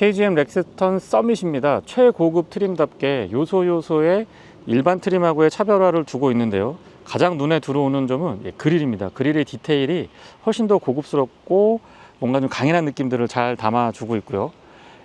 KGM 렉스턴 서밋입니다. 최고급 트림답게 요소요소의 일반 트림하고의 차별화를 두고 있는데요. 가장 눈에 들어오는 점은 그릴입니다. 그릴의 디테일이 훨씬 더 고급스럽고 뭔가 좀 강인한 느낌들을 잘 담아주고 있고요.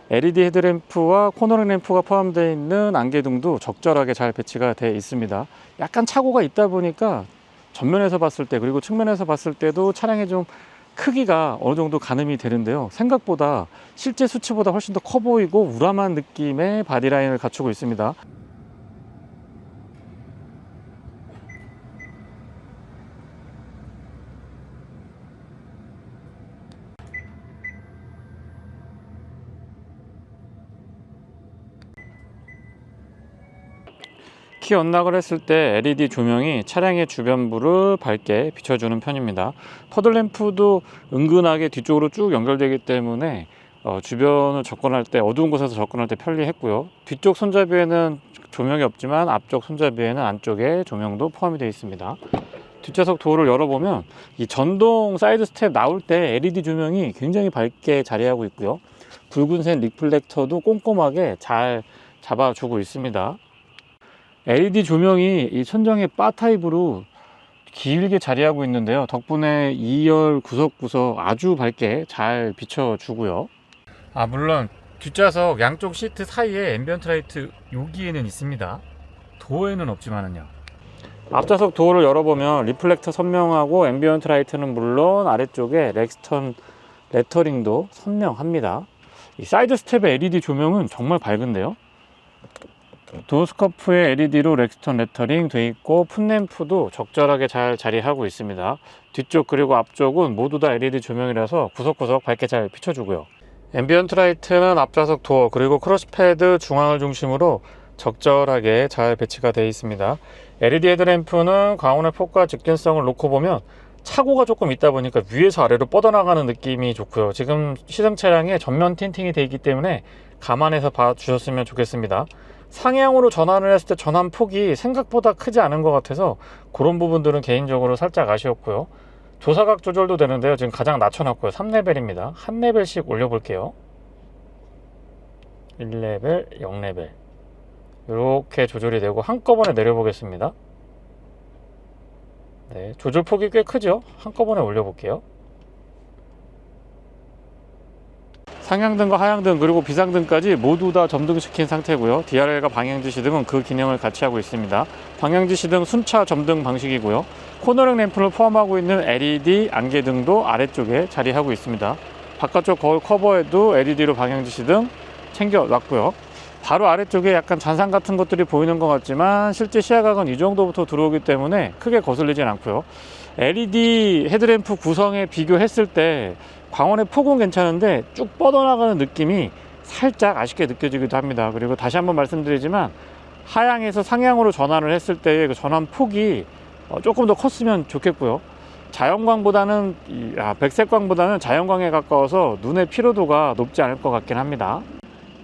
LED 헤드램프와 코너링 램프가 포함되어 있는 안개등도 적절하게 잘 배치가 되어 있습니다. 약간 착오가 있다 보니까 전면에서 봤을 때 그리고 측면에서 봤을 때도 차량의 좀 크기가 어느 정도 가늠이 되는데요. 생각보다 실제 수치보다 훨씬 더 커 보이고 우람한 느낌의 바디라인을 갖추고 있습니다. 키 언락을 했을 때 LED 조명이 차량의 주변부를 밝게 비춰주는 편입니다. 퍼들램프도 은근하게 뒤쪽으로 쭉 연결되기 때문에 주변을 접근할 때 어두운 곳에서 접근할 때 편리했고요. 뒤쪽 손잡이에는 조명이 없지만 앞쪽 손잡이에는 안쪽에 조명도 포함이 되어 있습니다. 뒷좌석 도어를 열어보면 이 전동 사이드 스텝 나올 때 LED 조명이 굉장히 밝게 자리하고 있고요. 붉은색 리플렉터도 꼼꼼하게 잘 잡아주고 있습니다. LED 조명이 이 천정에 바 타입으로 길게 자리하고 있는데요. 덕분에 2열 구석구석 아주 밝게 잘 비춰주고요. 물론 뒷좌석 양쪽 시트 사이에 앰비언트 라이트 여기에는 있습니다. 도어에는 없지만은요. 앞좌석 도어를 열어보면 리플렉터 선명하고 앰비언트 라이트는 물론 아래쪽에 렉스턴 레터링도 선명합니다. 이 사이드 스텝의 LED 조명은 정말 밝은데요. 도어스커프에 LED로 렉스턴 레터링 돼 있고 풋램프도 적절하게 잘 자리하고 있습니다. 뒤쪽 그리고 앞쪽은 모두 다 LED 조명이라서 구석구석 밝게 잘 비춰주고요. 앰비언트 라이트는 앞좌석 도어 그리고 크러쉬 패드 중앙을 중심으로 적절하게 잘 배치가 되어 있습니다. LED 헤드램프는 광원의 폭과 직진성을 놓고 보면 착오가 조금 있다 보니까 위에서 아래로 뻗어나가는 느낌이 좋고요. 지금 시승 차량에 전면 틴팅이 되어 있기 때문에 감안해서 봐주셨으면 좋겠습니다. 상향으로 전환을 했을 때 전환 폭이 생각보다 크지 않은 것 같아서 그런 부분들은 개인적으로 살짝 아쉬웠고요. 조사각 조절도 되는데요. 지금 가장 낮춰놨고요. 3레벨입니다. 한 레벨씩 올려볼게요. 1레벨, 0레벨 이렇게 조절이 되고 한꺼번에 내려보겠습니다. 네, 조절 폭이 꽤 크죠? 한꺼번에 올려볼게요. 상향등과 하향등 그리고 비상등까지 모두 다 점등시킨 상태고요. DRL과 방향지시등은 그 기능을 같이 하고 있습니다. 방향지시등 순차 점등 방식이고요. 코너링 램프를 포함하고 있는 LED 안개등도 아래쪽에 자리하고 있습니다. 바깥쪽 거울 커버에도 LED로 방향지시등 챙겨놨고요. 바로 아래쪽에 약간 잔상 같은 것들이 보이는 것 같지만 실제 시야각은 이 정도부터 들어오기 때문에 크게 거슬리진 않고요. LED 헤드램프 구성에 비교했을 때 광원의 폭은 괜찮은데 쭉 뻗어나가는 느낌이 살짝 아쉽게 느껴지기도 합니다. 그리고 다시 한번 말씀드리지만 하향에서 상향으로 전환을 했을 때의 그 전환 폭이 조금 더 컸으면 좋겠고요. 자연광보다는 백색광보다는 자연광에 가까워서 눈의 피로도가 높지 않을 것 같긴 합니다.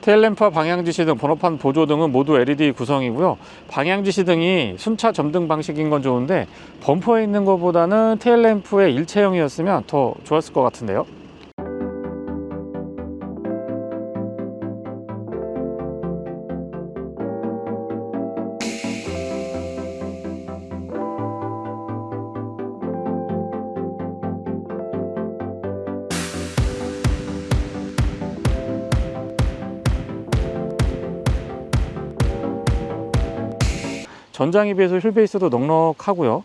테일램프와 방향지시등, 번호판 보조등은 모두 LED 구성이고요. 방향지시등이 순차 점등 방식인 건 좋은데 범퍼에 있는 것보다는 테일램프의 일체형이었으면 더 좋았을 것 같은데요. 전장에 비해서 휠베이스도 넉넉하고요.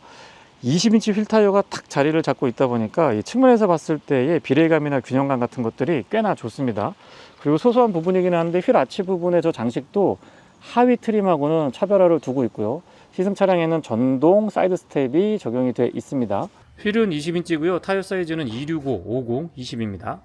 20인치 휠 타이어가 탁 자리를 잡고 있다 보니까 이 측면에서 봤을 때의 비례감이나 균형감 같은 것들이 꽤나 좋습니다. 그리고 소소한 부분이긴 한데 휠 아치 부분의 저 장식도 하위 트림하고는 차별화를 두고 있고요. 시승 차량에는 전동 사이드 스텝이 적용이 되어 있습니다. 휠은 20인치고요. 타이어 사이즈는 265, 50, 20입니다.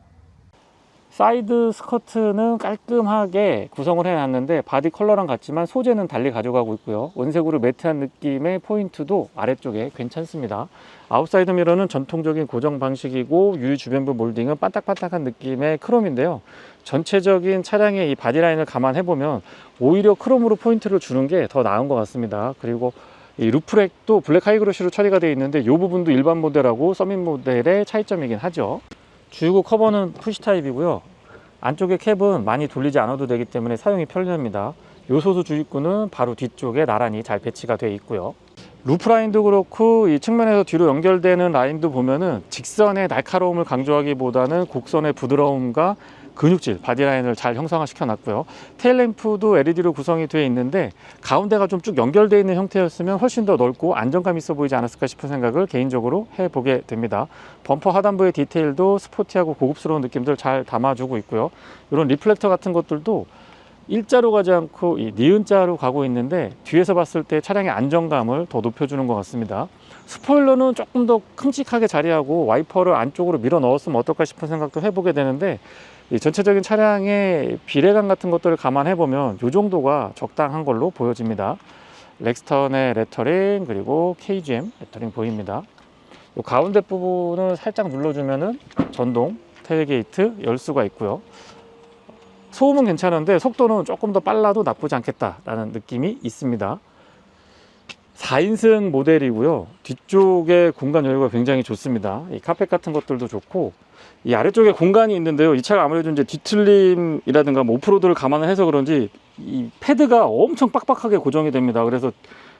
사이드 스커트는 깔끔하게 구성을 해놨는데 바디 컬러랑 같지만 소재는 달리 가져가고 있고요. 원색으로 매트한 느낌의 포인트도 아래쪽에 괜찮습니다. 아웃사이드 미러는 전통적인 고정 방식이고 유리 주변부 몰딩은 반딱반딱한 느낌의 크롬인데요. 전체적인 차량의 이 바디라인을 감안해보면 오히려 크롬으로 포인트를 주는 게 더 나은 것 같습니다. 그리고 이 루프렉도 블랙 하이그로시로 처리가 되어 있는데 이 부분도 일반 모델하고 서밋 모델의 차이점이긴 하죠. 주유구 커버는 푸시 타입이고요. 안쪽에 캡은 많이 돌리지 않아도 되기 때문에 사용이 편리합니다. 요소수 주입구는 바로 뒤쪽에 나란히 잘 배치가 되어 있고요. 루프 라인도 그렇고 이 측면에서 뒤로 연결되는 라인도 보면은 직선의 날카로움을 강조하기보다는 곡선의 부드러움과 근육질, 바디라인을 잘 형상화시켜 놨고요. 테일램프도 LED로 구성이 되어 있는데 가운데가 좀 쭉 연결되어 있는 형태였으면 훨씬 더 넓고 안정감 있어 보이지 않았을까 싶은 생각을 개인적으로 해보게 됩니다. 범퍼 하단부의 디테일도 스포티하고 고급스러운 느낌들 잘 담아주고 있고요. 이런 리플렉터 같은 것들도 일자로 가지 않고 이 니은자로 가고 있는데 뒤에서 봤을 때 차량의 안정감을 더 높여주는 것 같습니다. 스포일러는 조금 더 큼직하게 자리하고 와이퍼를 안쪽으로 밀어 넣었으면 어떨까 싶은 생각도 해보게 되는데 이 전체적인 차량의 비례감 같은 것들을 감안해 보면 이 정도가 적당한 걸로 보여집니다. 렉스턴의 레터링 그리고 KGM 레터링 보입니다. 이 가운데 부분을 살짝 눌러주면은 전동 테일게이트 열 수가 있고요. 소음은 괜찮은데 속도는 조금 더 빨라도 나쁘지 않겠다라는 느낌이 있습니다. 4인승 모델이고요. 뒤쪽에 공간 여유가 굉장히 좋습니다. 이 카펫 같은 것들도 좋고 이 아래쪽에 공간이 있는데요. 이 차가 아무래도 이제 뒤틀림이라든가 뭐 오프로드를 감안을 해서 그런지 이 패드가 엄청 빡빡하게 고정이 됩니다. 그래서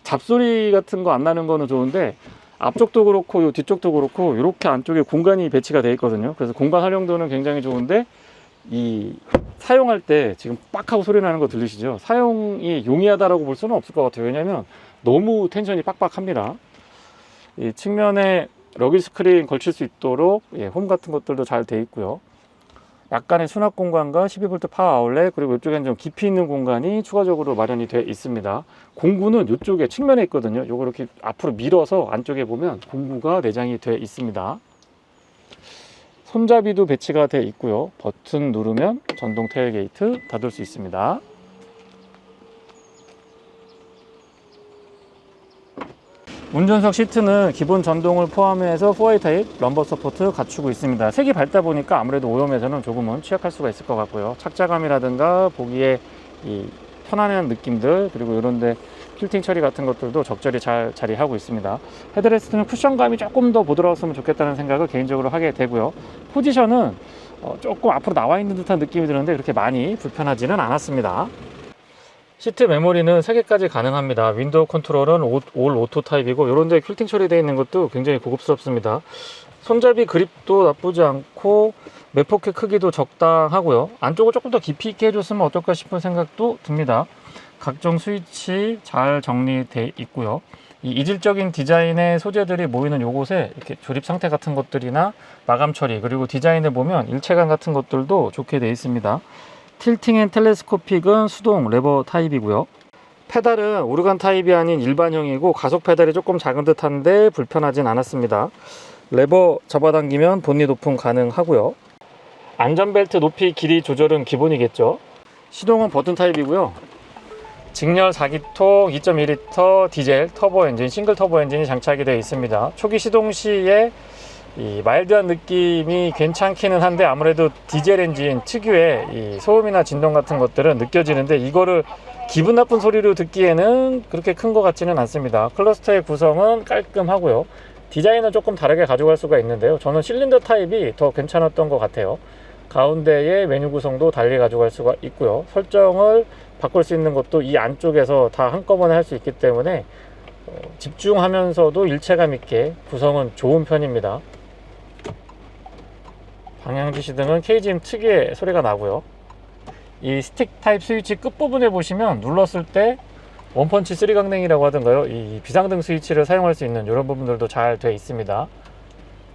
잡소리 같은 거 안 나는 거는 좋은데 앞쪽도 그렇고 요 뒤쪽도 그렇고 이렇게 안쪽에 공간이 배치가 되어 있거든요. 그래서 공간 활용도는 굉장히 좋은데 이 사용할 때 지금 빡하고 소리 나는 거 들리시죠? 사용이 용이하다라고 볼 수는 없을 것 같아요. 왜냐하면 너무 텐션이 빡빡합니다. 이 측면에 러기 스크린 걸칠 수 있도록 홈 같은 것들도 잘 되어 있고요. 약간의 수납 공간과 12V 파워 아울렛 그리고 이쪽에는 좀 깊이 있는 공간이 추가적으로 마련이 되어 있습니다. 공구는 이쪽에 측면에 있거든요. 요거 이렇게 앞으로 밀어서 안쪽에 보면 공구가 내장이 되어 있습니다. 손잡이도 배치가 되어 있고요. 버튼 누르면 전동 테일게이트 닫을 수 있습니다. 운전석 시트는 기본 전동을 포함해서 4A 타입 럼버 서포트 갖추고 있습니다. 색이 밝다 보니까 아무래도 오염에서는 조금은 취약할 수가 있을 것 같고요. 착자감이라든가 보기에 이 편안한 느낌들 그리고 이런데 필팅 처리 같은 것들도 적절히 잘 자리하고 있습니다. 헤드레스트는 쿠션감이 조금 더 부드러웠으면 좋겠다는 생각을 개인적으로 하게 되고요. 포지션은 조금 앞으로 나와 있는 듯한 느낌이 드는데 그렇게 많이 불편하지는 않았습니다. 시트 메모리는 3개까지 가능합니다. 윈도우 컨트롤은 올 오토 타입이고 이런 데 퀼팅 처리되어 있는 것도 굉장히 고급스럽습니다. 손잡이 그립도 나쁘지 않고 맥포켓 크기도 적당하고요. 안쪽을 조금 더 깊이 있게 해줬으면 어떨까 싶은 생각도 듭니다. 각종 스위치 잘 정리되어 있고요. 이 이질적인 디자인의 소재들이 모이는 요곳에 이렇게 조립 상태 같은 것들이나 마감 처리 그리고 디자인을 보면 일체감 같은 것들도 좋게 되어 있습니다. 틸팅 앤 텔레스코픽은 수동 레버 타입이고요. 페달은 오르간 타입이 아닌 일반형이고 가속 페달이 조금 작은 듯한데 불편하진 않았습니다. 레버 잡아당기면 본닛 오픈 가능하고요. 안전벨트 높이 길이 조절은 기본이겠죠. 시동은 버튼 타입이고요. 직렬 4기통 2.2L 디젤 터보 엔진, 싱글 터보 엔진이 장착이 되어 있습니다. 초기 시동 시에 이 마일드한 느낌이 괜찮기는 한데 아무래도 디젤 엔진 특유의 이 소음이나 진동 같은 것들은 느껴지는데 이거를 기분 나쁜 소리로 듣기에는 그렇게 큰 것 같지는 않습니다. 클러스터의 구성은 깔끔하고요. 디자인은 조금 다르게 가져갈 수가 있는데요. 저는 실린더 타입이 더 괜찮았던 것 같아요. 가운데의 메뉴 구성도 달리 가져갈 수가 있고요. 설정을 바꿀 수 있는 것도 이 안쪽에서 다 한꺼번에 할 수 있기 때문에 집중하면서도 일체감 있게 구성은 좋은 편입니다. 방향지시등은 KGM 특유의 소리가 나고요. 이 스틱 타입 스위치 끝부분에 보시면 눌렀을 때 원펀치 3강냉이라고 하던가요, 이 비상등 스위치를 사용할 수 있는 이런 부분들도 잘 되어 있습니다.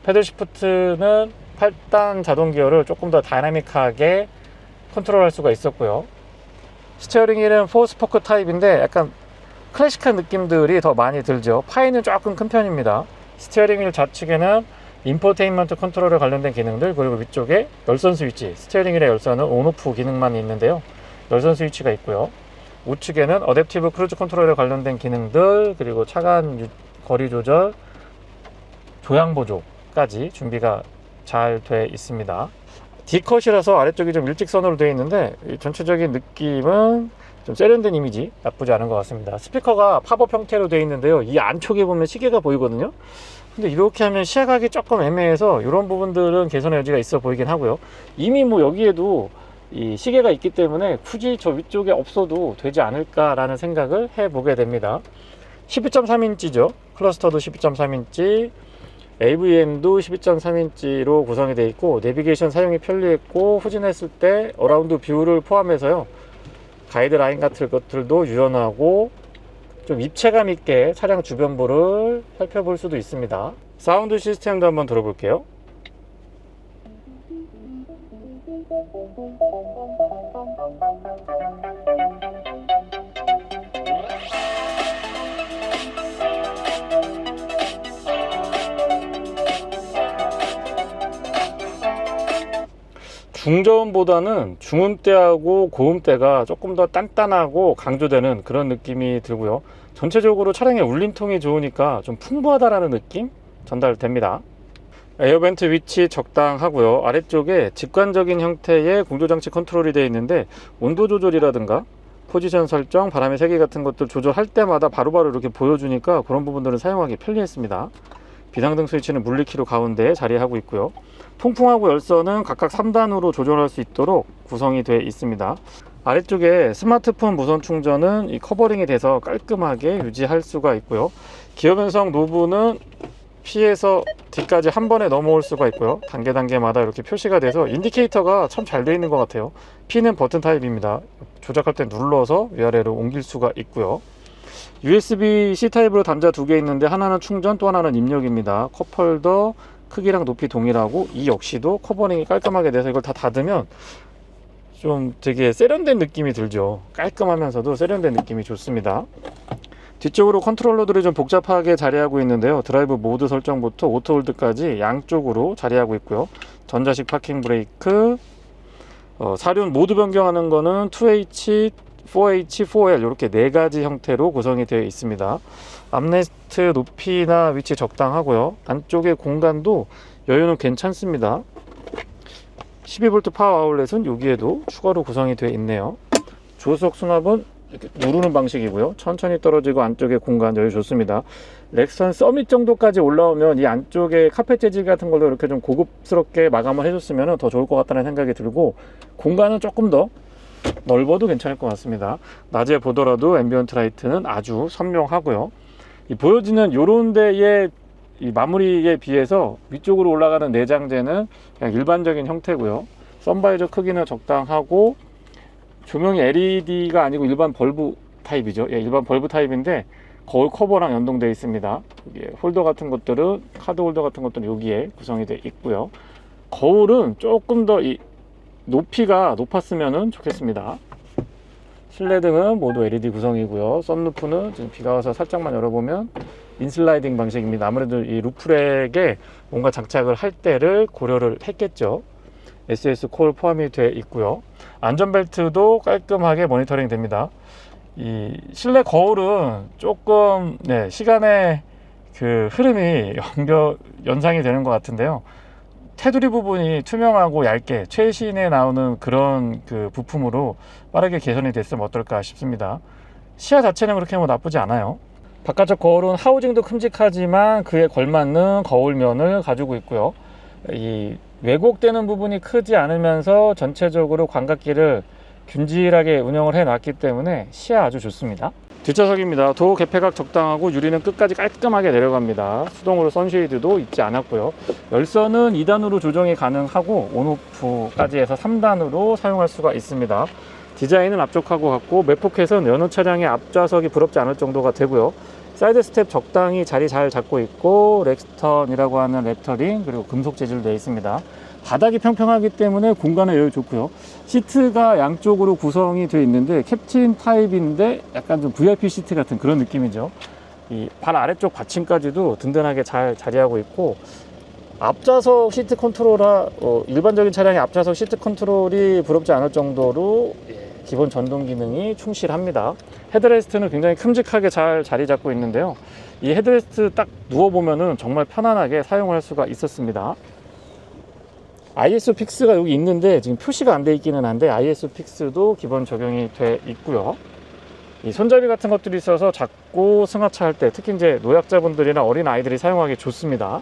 패들 시프트는 8단 자동 기어를 조금 더 다이나믹하게 컨트롤할 수가 있었고요. 스티어링 휠은 4스포크 타입인데 약간 클래식한 느낌들이 더 많이 들죠. 파이는 조금 큰 편입니다. 스티어링 휠 좌측에는 인포테인먼트 컨트롤에 관련된 기능들 그리고 위쪽에 열선 스위치, 스티어링 휠의 열선은 온오프 기능만 있는데요. 열선 스위치가 있고요. 우측에는 어댑티브 크루즈 컨트롤에 관련된 기능들 그리고 차간 거리 조절, 조향 보조까지 준비가 잘 돼 있습니다. D컷이라서 아래쪽이 좀 일직선으로 되어 있는데 전체적인 느낌은 좀 세련된 이미지 나쁘지 않은 것 같습니다. 스피커가 팝업 형태로 되어 있는데요. 이 안쪽에 보면 시계가 보이거든요. 근데 이렇게 하면 시야각이 조금 애매해서 이런 부분들은 개선의 여지가 있어 보이긴 하고요. 이미 뭐 여기에도 이 시계가 있기 때문에 굳이 저 위쪽에 없어도 되지 않을까라는 생각을 해보게 됩니다. 12.3인치죠. 클러스터도 12.3인치, AVM도 12.3인치로 구성이 되어 있고, 내비게이션 사용이 편리했고, 후진했을 때 어라운드 뷰를 포함해서요, 가이드라인 같은 것들도 유연하고 좀 입체감 있게 차량 주변부를 살펴볼 수도 있습니다. 사운드 시스템도 한번 들어볼게요. 중저음보다는 중음대하고 고음대가 조금 더 단단하고 강조되는 그런 느낌이 들고요. 전체적으로 차량의 울림통이 좋으니까 좀 풍부하다라는 느낌 전달됩니다. 에어벤트 위치 적당하고요. 아래쪽에 직관적인 형태의 공조장치 컨트롤이 되어 있는데, 온도 조절이라든가 포지션 설정, 바람의 세기 같은 것들 조절할 때마다 바로바로 이렇게 보여주니까 그런 부분들은 사용하기 편리했습니다. 비상등 스위치는 물리키로 가운데에 자리하고 있고요. 통풍하고 열선은 각각 3단으로 조절할 수 있도록 구성이 되어 있습니다. 아래쪽에 스마트폰 무선 충전은 이 커버링이 돼서 깔끔하게 유지할 수가 있고요. 기어 변속 노브는 P에서 D까지 한 번에 넘어올 수가 있고요. 단계마다 이렇게 표시가 돼서 인디케이터가 참 잘 되어 있는 것 같아요. P는 버튼 타입입니다. 조작할 때 눌러서 위아래로 옮길 수가 있고요. USB-C 타입으로 단자 2개 있는데, 하나는 충전, 또 하나는 입력입니다. 컵홀더 크기랑 높이 동일하고, 이 역시도 커버링이 깔끔하게 돼서 이걸 다 닫으면 좀 되게 세련된 느낌이 들죠. 깔끔하면서도 세련된 느낌이 좋습니다. 뒤쪽으로 컨트롤러들이 좀 복잡하게 자리하고 있는데요. 드라이브 모드 설정부터 오토홀드까지 양쪽으로 자리하고 있고요. 전자식 파킹 브레이크, 사륜 모드 변경하는 거는 2H, 4H, 4L 이렇게 4가지 형태로 구성이 되어 있습니다. 암레스트 높이나 위치 적당하고요. 안쪽의 공간도 여유는 괜찮습니다. 12V 파워 아울렛은 여기에도 추가로 구성이 되어 있네요. 조수석 수납은 이렇게 누르는 방식이고요. 천천히 떨어지고 안쪽에 공간 여유 좋습니다. 렉선 서밋 정도까지 올라오면 이 안쪽에 카펫 재질 같은 걸로 이렇게 좀 고급스럽게 마감을 해줬으면 더 좋을 것 같다는 생각이 들고, 공간은 조금 더 넓어도 괜찮을 것 같습니다. 낮에 보더라도 앰비언트 라이트는 아주 선명하고요. 이 보여지는 요런 데의 이 마무리에 비해서 위쪽으로 올라가는 내장재는 그냥 일반적인 형태고요. 선바이저 크기는 적당하고, 조명이 LED가 아니고 일반 벌브 타입이죠. 예, 일반 벌브 타입인데 거울 커버랑 연동되어 있습니다. 홀더 같은 것들은, 카드 홀더 같은 것들은 여기에 구성이 되어 있고요. 거울은 조금 더 이 높이가 높았으면 좋겠습니다. 실내등은 모두 LED 구성이고요. 썬루프는 지금 비가 와서 살짝만 열어보면 인슬라이딩 방식입니다. 아무래도 이 루프렉에 뭔가 장착을 할 때를 고려를 했겠죠. SS 콜 포함이 되어 있고요. 안전벨트도 깔끔하게 모니터링 됩니다. 이 실내 거울은 조금 시간의 그 흐름이 연상이 되는 것 같은데요. 테두리 부분이 투명하고 얇게 최신에 나오는 그런 그 부품으로 빠르게 개선이 됐으면 어떨까 싶습니다. 시야 자체는 그렇게 뭐 나쁘지 않아요. 바깥쪽 거울은 하우징도 큼직하지만 그에 걸맞는 거울면을 가지고 있고요. 이 왜곡되는 부분이 크지 않으면서 전체적으로 광각기를 균질하게 운영을 해 놨기 때문에 시야 아주 좋습니다. 뒷좌석입니다. 도어 개폐각 적당하고 유리는 끝까지 깔끔하게 내려갑니다. 수동으로 선쉐이드도 있지 않았고요. 열선은 2단으로 조정이 가능하고 온오프까지 해서 3단으로 사용할 수가 있습니다. 디자인은 앞쪽하고 같고, 맥포켓은 여느 차량의 앞좌석이 부럽지 않을 정도가 되고요. 사이드 스텝 적당히 자리 잘 잡고 있고, 렉스턴이라고 하는 레터링, 그리고 금속 재질로 되어 있습니다. 바닥이 평평하기 때문에 공간의 여유 좋고요. 시트가 양쪽으로 구성이 되어 있는데 캡틴 타입인데 약간 좀 VIP 시트 같은 그런 느낌이죠. 이 발 아래쪽 받침까지도 든든하게 잘 자리하고 있고, 앞좌석 시트 컨트롤하 일반적인 차량의 앞좌석 시트 컨트롤이 부럽지 않을 정도로 기본 전동 기능이 충실합니다. 헤드레스트는 굉장히 큼직하게 잘 자리 잡고 있는데요. 이 헤드레스트 딱 누워보면은 정말 편안하게 사용할 수가 있었습니다. ISO 픽스가 여기 있는데 지금 표시가 안 돼 있기는 한데 ISO 픽스도 기본 적용이 돼 있고요. 이 손잡이 같은 것들이 있어서 잡고 승하차 할 때, 특히 이제 노약자분들이나 어린 아이들이 사용하기 좋습니다.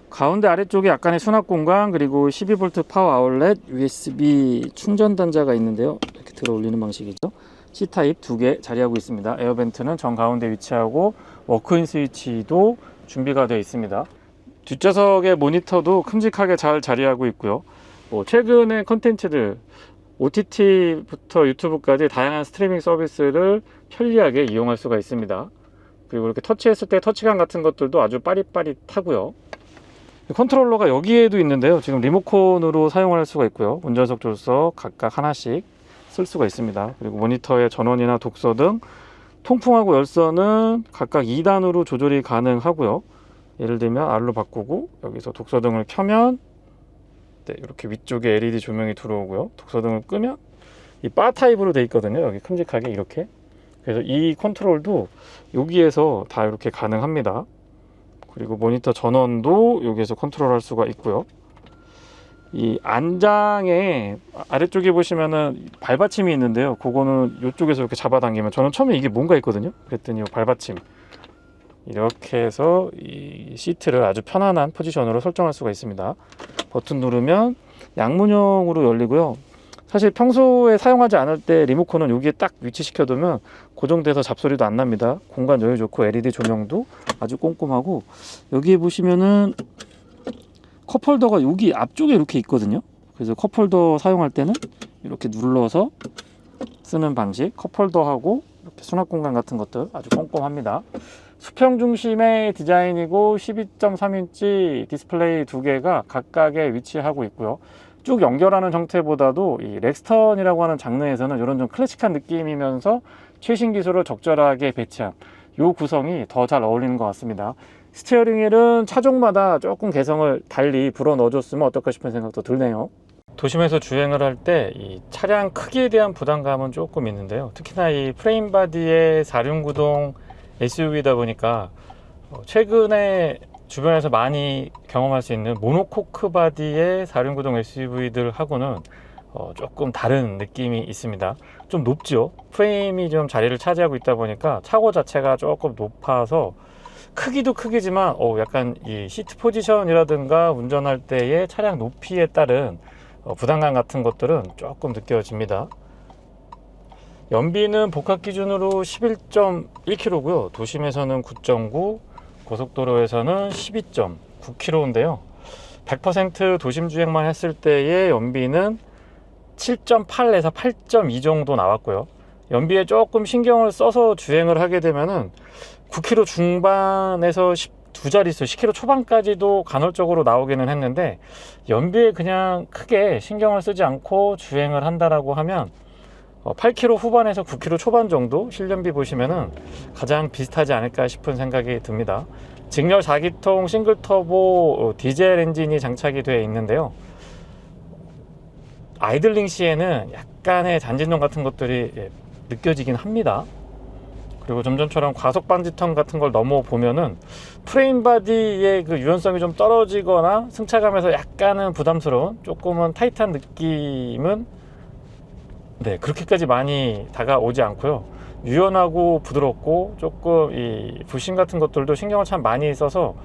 가운데 아래쪽에 약간의 수납 공간, 그리고 12V 파워 아울렛, USB 충전 단자가 있는데요. 이렇게 들어 올리는 방식이죠. C타입 2개 자리하고 있습니다. 에어벤트는 정 가운데 위치하고 워크인 스위치도 준비가 되어 있습니다. 뒷좌석의 모니터도 큼직하게 잘 자리하고 있고요. 최근의 컨텐츠들 OTT부터 유튜브까지 다양한 스트리밍 서비스를 편리하게 이용할 수가 있습니다. 그리고 이렇게 터치했을 때 터치감 같은 것들도 아주 빠릿빠릿하고요. 컨트롤러가 여기에도 있는데요. 지금 리모컨으로 사용할 수가 있고요. 운전석 조수석 각각 하나씩 쓸 수가 있습니다. 그리고 모니터의 전원이나 독서 등 통풍하고 열선은 각각 2단으로 조절이 가능하고요. 예를 들면 R로 바꾸고 여기서 독서 등을 켜면 이렇게 위쪽에 LED 조명이 들어오고요. 독서 등을 끄면 이 바 타입으로 되어 있거든요. 여기 큼직하게 이렇게. 그래서 이 컨트롤도 여기에서 다 이렇게 가능합니다. 그리고 모니터 전원도 여기에서 컨트롤할 수가 있고요. 이 안장에 아래쪽에 보시면은 발받침이 있는데요. 그거는 이쪽에서 이렇게 잡아당기면, 저는 처음에 이게 뭔가 했거든요. 그랬더니 발받침 이렇게 해서 이 시트를 아주 편안한 포지션으로 설정할 수가 있습니다. 버튼 누르면 양문형으로 열리고요. 사실 평소에 사용하지 않을 때 리모컨은 여기에 딱 위치시켜 두면 고정돼서 잡소리도 안 납니다. 공간 여유 좋고 LED 조명도 아주 꼼꼼하고, 여기에 보시면은 컵홀더가 여기 앞쪽에 이렇게 있거든요. 그래서 컵홀더 사용할 때는 이렇게 눌러서 쓰는 방식. 컵홀더하고 이렇게 수납 공간 같은 것들 아주 꼼꼼합니다. 수평 중심의 디자인이고 12.3인치 디스플레이 2개가 각각에 위치하고 있고요. 쭉 연결하는 형태보다도 이 렉스턴이라고 하는 장르에서는 이런 좀 클래식한 느낌이면서 최신 기술을 적절하게 배치한 이 구성이 더 잘 어울리는 것 같습니다. 스티어링 휠은 차종마다 조금 개성을 달리 불어 넣어줬으면 어떨까 싶은 생각도 드네요. 도심에서 주행을 할 때 이 차량 크기에 대한 부담감은 조금 있는데요. 특히나 이 프레임 바디의 4륜구동 SUV다 보니까 최근에 주변에서 많이 경험할 수 있는 모노코크 바디의 4륜구동 SUV들하고는 조금 다른 느낌이 있습니다. 좀 높죠. 프레임이 좀 자리를 차지하고 있다 보니까 차고 자체가 조금 높아서 크기도 크기지만 약간 이 시트 포지션이라든가 운전할 때의 차량 높이에 따른 부담감 같은 것들은 조금 느껴집니다. 연비는 복합 기준으로 11.1km고요. 도심에서는 9.9, 고속도로에서는 12.9km인데요. 100% 도심 주행만 했을 때의 연비는 7.8에서 8.2 정도 나왔고요. 연비에 조금 신경을 써서 주행을 하게 되면은 9km 중반에서 2자릿수 10km 초반까지도 간헐적으로 나오기는 했는데, 연비에 그냥 크게 신경을 쓰지 않고 주행을 한다라고 하면 8km 후반에서 9km 초반 정도 실연비 보시면은 가장 비슷하지 않을까 싶은 생각이 듭니다. 직렬 4기통 싱글 터보 디젤 엔진이 장착이 되어 있는데요. 아이들링 시에는 약간의 잔진동 같은 것들이 느껴지긴 합니다. 그리고 좀 전처럼 과속 방지턱 같은 걸 넘어 보면은 프레임 바디의 그 유연성이 좀 떨어지거나 승차감에서 약간은 부담스러운, 조금은 타이트한 느낌은 그렇게까지 많이 다가오지 않고요. 유연하고 부드럽고 조금 이 부싱 같은 것들도 신경을 참 많이 써서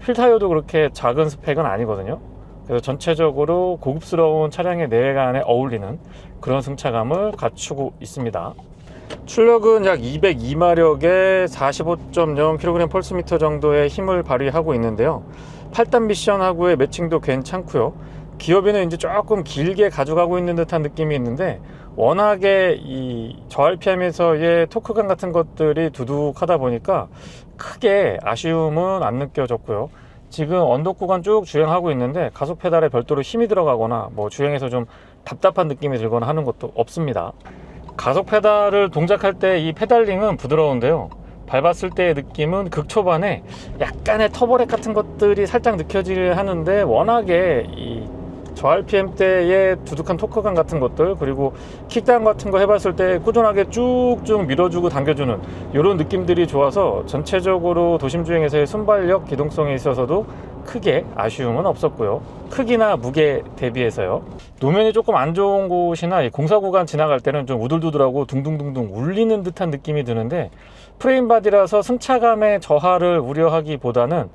휠 타이어도 그렇게 작은 스펙은 아니거든요. 그래서 전체적으로 고급스러운 차량의 내외관에 어울리는 그런 승차감을 갖추고 있습니다. 출력은 약 202마력에 45.0kg 펄스미터 정도의 힘을 발휘하고 있는데요. 8단 미션하고의 매칭도 괜찮고요. 기어비는 이제 조금 길게 가져가고 있는 듯한 느낌이 있는데, 워낙에 이 저RPM에서의 토크감 같은 것들이 두둑하다 보니까 크게 아쉬움은 안 느껴졌고요. 지금 언덕 구간 쭉 주행하고 있는데 가속 페달에 별도로 힘이 들어가거나 주행에서 좀 답답한 느낌이 들거나 하는 것도 없습니다. 가속 페달을 동작할 때 이 페달링은 부드러운데요. 밟았을 때의 느낌은 극초반에 약간의 터보렉 같은 것들이 살짝 느껴지긴 하는데, 워낙에 이 저RPM 때의 두둑한 토크감 같은 것들, 그리고 킥다운 같은 거 해봤을 때 꾸준하게 쭉쭉 밀어주고 당겨주는 이런 느낌들이 좋아서 전체적으로 도심주행에서의 순발력, 기동성에 있어서도 크게 아쉬움은 없었고요. 크기나 무게 대비해서요. 노면이 조금 안 좋은 곳이나 공사 구간 지나갈 때는 좀 우들두들하고 둥둥둥둥 울리는 듯한 느낌이 드는데, 프레임 바디라서 승차감의 저하를 우려하기보다는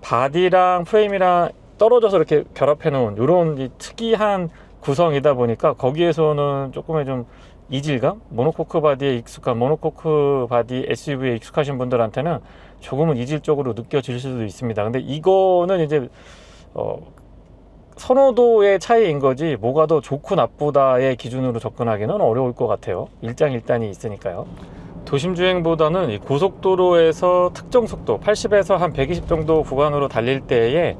바디랑 프레임이랑 떨어져서 이렇게 결합해 놓은 이런 특이한 구성이다 보니까 거기에서는 조금의 좀 이질감? 모노코크 바디에 익숙한 모노코크 바디 SUV에 익숙하신 분들한테는 조금은 이질적으로 느껴질 수도 있습니다. 근데 이거는 이제 선호도의 차이인 거지 뭐가 더 좋고 나쁘다의 기준으로 접근하기는 어려울 것 같아요. 일장일단이 있으니까요. 도심 주행보다는 이 고속도로에서 특정 속도 80에서 한 120 정도 구간으로 달릴 때에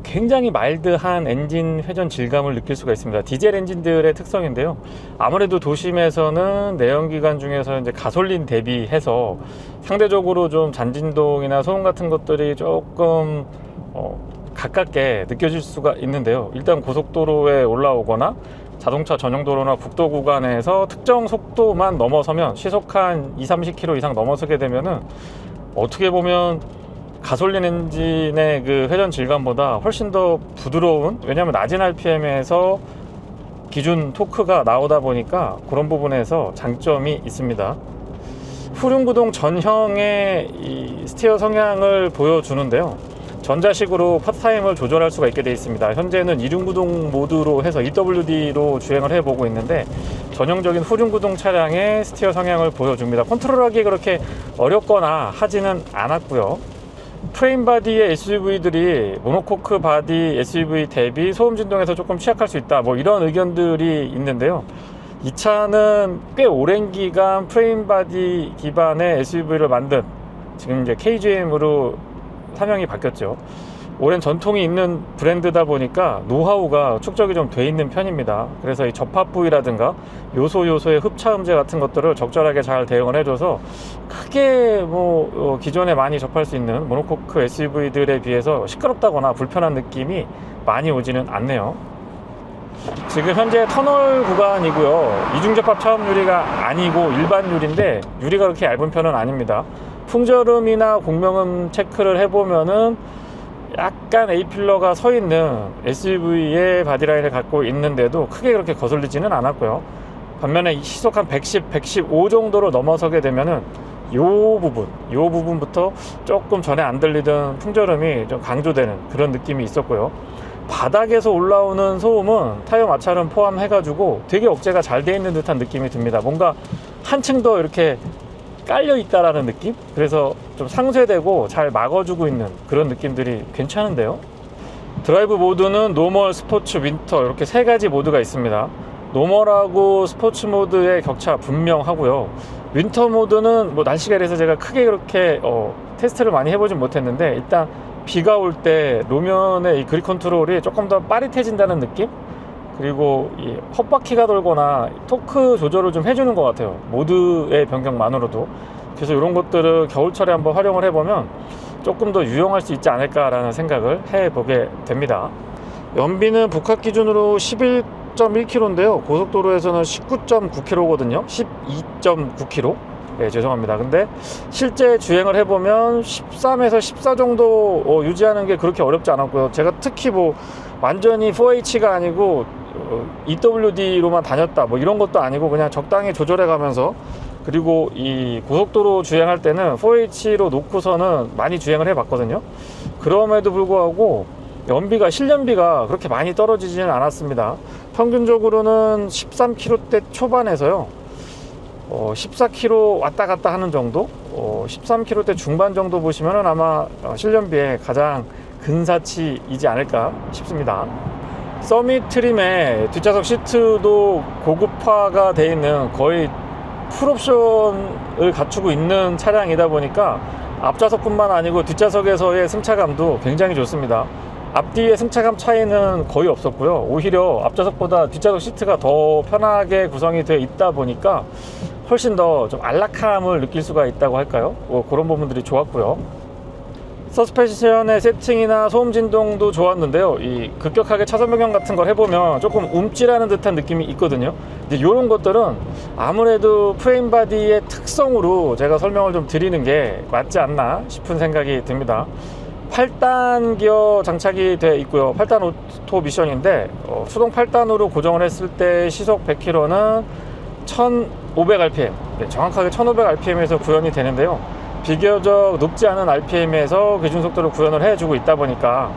굉장히 마일드한 엔진 회전 질감을 느낄 수가 있습니다. 디젤 엔진들의 특성인데요. 아무래도 도심에서는 내연기관 중에서 이제 가솔린 대비해서 상대적으로 좀 잔진동이나 소음 같은 것들이 조금 가깝게 느껴질 수가 있는데요. 일단 고속도로에 올라오거나 자동차 전용 도로나 국도 구간에서 특정 속도만 넘어서면 시속 한 20-30km 이상 넘어서게 되면은 어떻게 보면 가솔린 엔진의 그 회전 질감보다 훨씬 더 부드러운, 왜냐하면 낮은 RPM에서 기준 토크가 나오다 보니까 그런 부분에서 장점이 있습니다. 후륜구동 전형의 이 스티어 성향을 보여주는데요. 전자식으로 파트타임을 조절할 수가 있게 되어 있습니다. 현재는 이륜구동 모드로 해서 EWD로 주행을 해보고 있는데 전형적인 후륜구동 차량의 스티어 성향을 보여줍니다. 컨트롤하기 그렇게 어렵거나 하지는 않았고요. 프레임 바디의 SUV들이 모노코크 바디 SUV 대비 소음 진동에서 조금 취약할 수 있다, 뭐 이런 의견들이 있는데요. 이 차는 꽤 오랜 기간 프레임 바디 기반의 SUV를 만든, 지금 이제 KGM으로 사명이 바뀌었죠. 오랜 전통이 있는 브랜드다 보니까 노하우가 축적이 좀 돼 있는 편입니다. 그래서 이 접합 부위라든가 요소의 흡차음재 같은 것들을 적절하게 잘 대응을 해줘서 크게 뭐 기존에 많이 접할 수 있는 모노코크 SUV들에 비해서 시끄럽다거나 불편한 느낌이 많이 오지는 않네요. 지금 현재 터널 구간이고요. 이중접합 차음 유리가 아니고 일반 유리인데 유리가 그렇게 얇은 편은 아닙니다. 풍절음이나 공명음 체크를 해보면은 약간 A필러가 서 있는 SUV의 바디라인을 갖고 있는데도 크게 그렇게 거슬리지는 않았고요. 반면에 시속 한 110, 115 정도로 넘어서게 되면은 요 부분부터 조금 전에 안 들리던 풍절음이 좀 강조되는 그런 느낌이 있었고요. 바닥에서 올라오는 소음은 타이어 마찰은 포함해가지고 되게 억제가 잘 돼 있는 듯한 느낌이 듭니다. 뭔가 한층 더 이렇게 깔려 있다라는 느낌? 그래서 좀 상쇄되고 잘 막아주고 있는 그런 느낌들이 괜찮은데요. 드라이브 모드는 노멀, 스포츠, 윈터 이렇게 세 가지 모드가 있습니다. 노멀하고 스포츠 모드의 격차 분명하고요. 윈터 모드는 뭐 날씨가 이래서 제가 크게 그렇게 테스트를 많이 해보진 못했는데 일단 비가 올 때路面의 이 그립 컨트롤이 조금 더 빠릿해진다는 느낌? 그리고 이 헛바퀴가 돌거나 토크 조절을 좀 해주는 것 같아요. 모드의 변경만으로도. 그래서 이런 것들을 겨울철에 한번 활용을 해보면 조금 더 유용할 수 있지 않을까라는 생각을 해보게 됩니다. 연비는 복합 기준으로 11.1km인데요. 고속도로에서는 19.9km거든요. 12.9km. 네, 죄송합니다. 근데 실제 주행을 해보면 13에서 14 정도 유지하는 게 그렇게 어렵지 않았고요. 제가 특히 뭐 완전히 4H가 아니고 EWD로만 다녔다 뭐 이런 것도 아니고 그냥 적당히 조절해 가면서, 그리고 이 고속도로 주행할 때는 4H로 놓고서는 많이 주행을 해 봤거든요. 그럼에도 불구하고 실연비가 그렇게 많이 떨어지지는 않았습니다. 평균적으로는 13km대 초반에서요 14km 왔다 갔다 하는 정도, 13km대 중반 정도 보시면은 아마 실연비에 가장 근사치이지 않을까 싶습니다. 서밋 트림의 뒷좌석 시트도 고급화가 되어 있는 거의 풀옵션을 갖추고 있는 차량이다 보니까 앞좌석뿐만 아니고 뒷좌석에서의 승차감도 굉장히 좋습니다. 앞뒤의 승차감 차이는 거의 없었고요. 오히려 앞좌석보다 뒷좌석 시트가 더 편하게 구성이 되어 있다 보니까 훨씬 더 좀 안락함을 느낄 수가 있다고 할까요? 그런 부분들이 좋았고요. 서스펜션의 세팅이나 소음 진동도 좋았는데요. 이 급격하게 차선 변경 같은 걸 해보면 조금 움찔하는 듯한 느낌이 있거든요. 근데 이런 것들은 아무래도 프레임 바디의 특성으로 제가 설명을 좀 드리는 게 맞지 않나 싶은 생각이 듭니다. 8단 기어 장착이 되어 있고요. 8단 오토 미션인데 수동 8단으로 고정을 했을 때 시속 100km는 1500rpm, 네, 정확하게 1500rpm에서 구현이 되는데요. 비교적 높지 않은 RPM에서 기준속도를 구현을 해주고 있다 보니까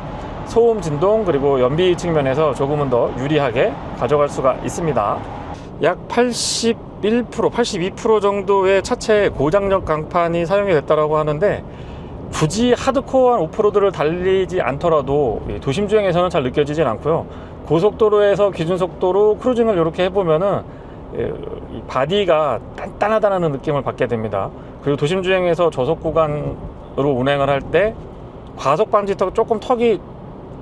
소음, 진동, 그리고 연비 측면에서 조금은 더 유리하게 가져갈 수가 있습니다. 약 81%, 82% 정도의 차체에 고장력 강판이 사용이 됐다고 하는데, 굳이 하드코어한 오프로드를 달리지 않더라도 도심 주행에서는 잘 느껴지진 않고요. 고속도로에서 기준속도로 크루징을 이렇게 해보면은 이 바디가 단단하다는 느낌을 받게 됩니다. 그리고 도심 주행에서 저속 구간으로 운행을 할 때 과속 방지턱 조금 턱이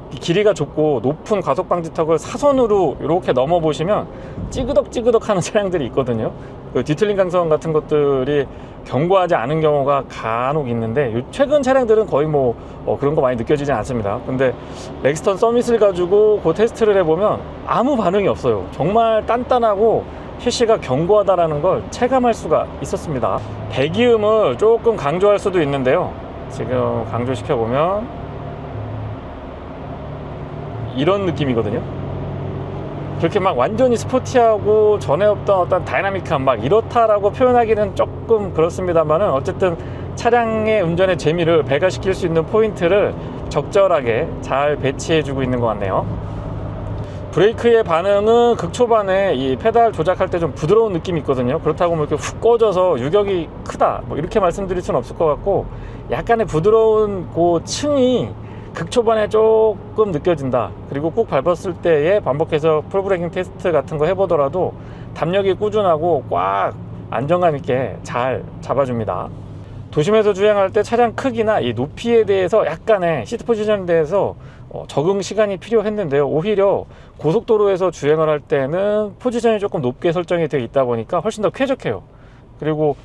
길이가 좁고 높은 과속 방지턱을 사선으로 이렇게 넘어 보시면 찌그덕 하는 차량들이 있거든요. 그 뒤틀림 강성 같은 것들이 견고하지 않은 경우가 간혹 있는데, 최근 차량들은 거의 그런 거 많이 느껴지지 않습니다. 근데 렉스턴 서밋을 가지고 그 테스트를 해보면 아무 반응이 없어요. 정말 단단하고 셰시가 견고하다라는 걸 체감할 수가 있었습니다. 배기음을 조금 강조할 수도 있는데요. 지금 강조시켜보면 이런 느낌이거든요. 그렇게 막 완전히 스포티하고 전에 없던 어떤 다이나믹한 막 이렇다라고 표현하기는 조금 그렇습니다만은, 어쨌든 차량의 운전의 재미를 배가시킬 수 있는 포인트를 적절하게 잘 배치해주고 있는 것 같네요. 브레이크의 반응은 극초반에 이 페달 조작할 때 좀 부드러운 느낌이 있거든요. 그렇다고 이렇게 훅 꺼져서 유격이 크다 이렇게 말씀드릴 수는 없을 것 같고, 약간의 부드러운 그 층이 극초반에 조금 느껴진다. 그리고 꾹 밟았을 때에 반복해서 풀브레이킹 테스트 같은 거 해보더라도 담력이 꾸준하고 꽉 안정감 있게 잘 잡아줍니다. 도심에서 주행할 때 차량 크기나 이 높이에 대해서 약간의 시트 포지션에 대해서 적응 시간이 필요했는데요. 오히려 고속도로에서 주행을 할 때는 포지션이 조금 높게 설정이 되어 있다 보니까 훨씬 더 쾌적해요. 그리고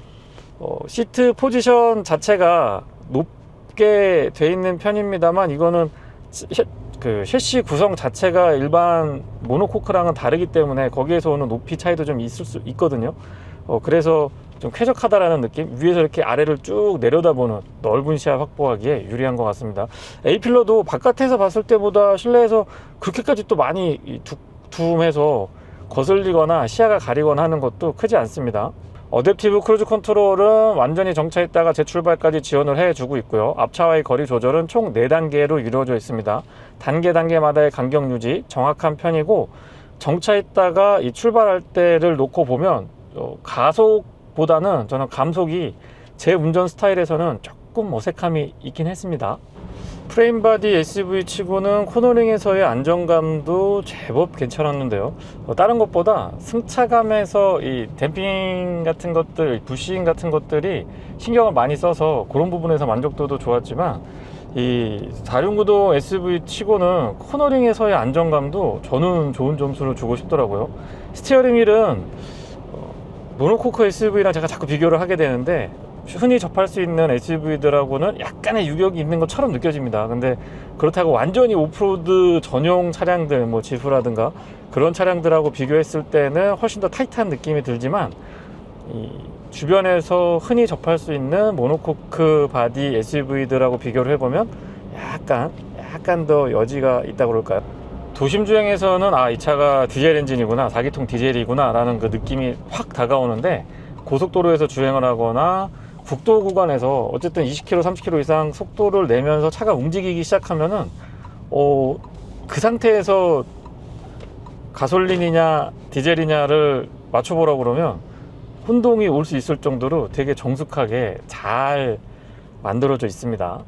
시트 포지션 자체가 높게 돼 있는 편입니다만, 이거는 그 셰시 구성 자체가 일반 모노코크랑은 다르기 때문에 거기에서 오는 높이 차이도 좀 있을 수 있거든요. 그래서 좀 쾌적하다라는 느낌, 위에서 이렇게 아래를 쭉 내려다보는 넓은 시야 확보하기에 유리한 것 같습니다. A필러도 바깥에서 봤을 때보다 실내에서 그렇게까지 또 많이 두툼해서 거슬리거나 시야가 가리거나 하는 것도 크지 않습니다. 어댑티브 크루즈 컨트롤은 완전히 정차했다가 재출발까지 지원을 해주고 있고요. 앞차와의 거리 조절은 총 4단계로 이루어져 있습니다. 단계마다의 간격 유지 정확한 편이고, 정차했다가 이 출발할 때를 놓고 보면 가속보다는 저는 감속이 제 운전 스타일에서는 조금 어색함이 있긴 했습니다. 프레임바디 SUV 치고는 코너링에서의 안정감도 제법 괜찮았는데요. 다른 것보다 승차감에서 이 댐핑 같은 것들, 부싱 같은 것들이 신경을 많이 써서 그런 부분에서 만족도도 좋았지만, 이 4륜구동 SUV 치고는 코너링에서의 안정감도 저는 좋은 점수를 주고 싶더라고요. 스티어링 휠은 모노코크 SUV랑 제가 자꾸 비교를 하게 되는데, 흔히 접할 수 있는 SUV들하고는 약간의 유격이 있는 것처럼 느껴집니다. 근데 그렇다고 완전히 오프로드 전용 차량들, 지프라든가 그런 차량들하고 비교했을 때는 훨씬 더 타이트한 느낌이 들지만, 이 주변에서 흔히 접할 수 있는 모노코크 바디 SUV들하고 비교를 해보면 약간 더 여지가 있다고 그럴까요? 도심 주행에서는 이 차가 디젤 엔진이구나, 4기통 디젤이구나 라는 그 느낌이 확 다가오는데, 고속도로에서 주행을 하거나 국도 구간에서 어쨌든 20km, 30km 이상 속도를 내면서 차가 움직이기 시작하면은 그 상태에서 가솔린이냐 디젤이냐를 맞춰보라고 그러면 혼동이 올 수 있을 정도로 되게 정숙하게 잘 만들어져 있습니다.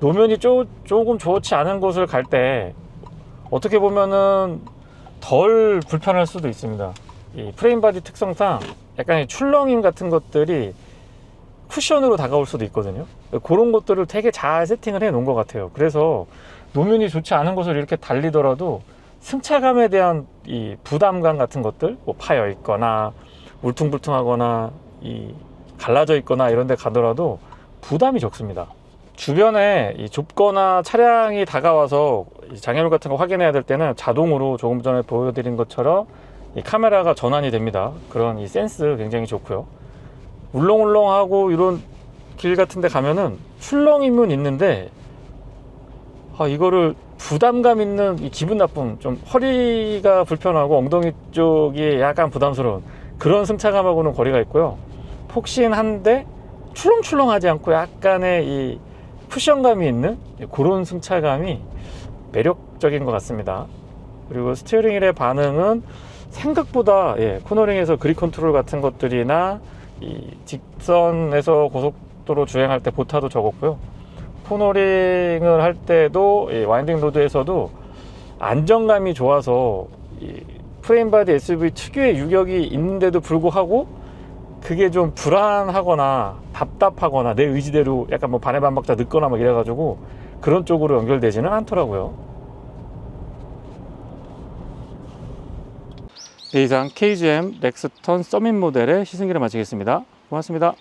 노면이 조금 좋지 않은 곳을 갈 때 어떻게 보면은 덜 불편할 수도 있습니다. 이 프레임바디 특성상 약간의 출렁임 같은 것들이 쿠션으로 다가올 수도 있거든요. 그런 것들을 되게 잘 세팅을 해 놓은 것 같아요. 그래서 노면이 좋지 않은 곳을 이렇게 달리더라도 승차감에 대한 이 부담감 같은 것들, 파여 있거나 울퉁불퉁하거나 갈라져 있거나 이런 데 가더라도 부담이 적습니다. 주변에 좁거나 차량이 다가와서 장애물 같은 거 확인해야 될 때는 자동으로 조금 전에 보여드린 것처럼 이 카메라가 전환이 됩니다. 그런 이 센스 굉장히 좋고요. 울렁울렁하고 이런 길 같은 데 가면은 출렁임은 있는데, 이거를 부담감 있는 이 기분 나쁨, 좀 허리가 불편하고 엉덩이 쪽이 약간 부담스러운 그런 승차감하고는 거리가 있고요. 폭신한데 출렁출렁하지 않고 약간의 이 쿠션감이 있는 그런 승차감이 매력적인 것 같습니다. 그리고 스티어링 휠의 반응은 생각보다 코너링에서 그립 컨트롤 같은 것들이나 이 직선에서 고속도로 주행할 때 보타도 적었고요. 코너링을 할 때도 와인딩 로드에서도 안정감이 좋아서 이 프레임바디 SUV 특유의 유격이 있는데도 불구하고 그게 좀 불안하거나 답답하거나 내 의지대로 약간 뭐 반의 반박자 늦거나 막 이래가지고 그런 쪽으로 연결되지는 않더라고요. 이상 KGM 렉스턴 서밋 모델의 시승기를 마치겠습니다. 고맙습니다.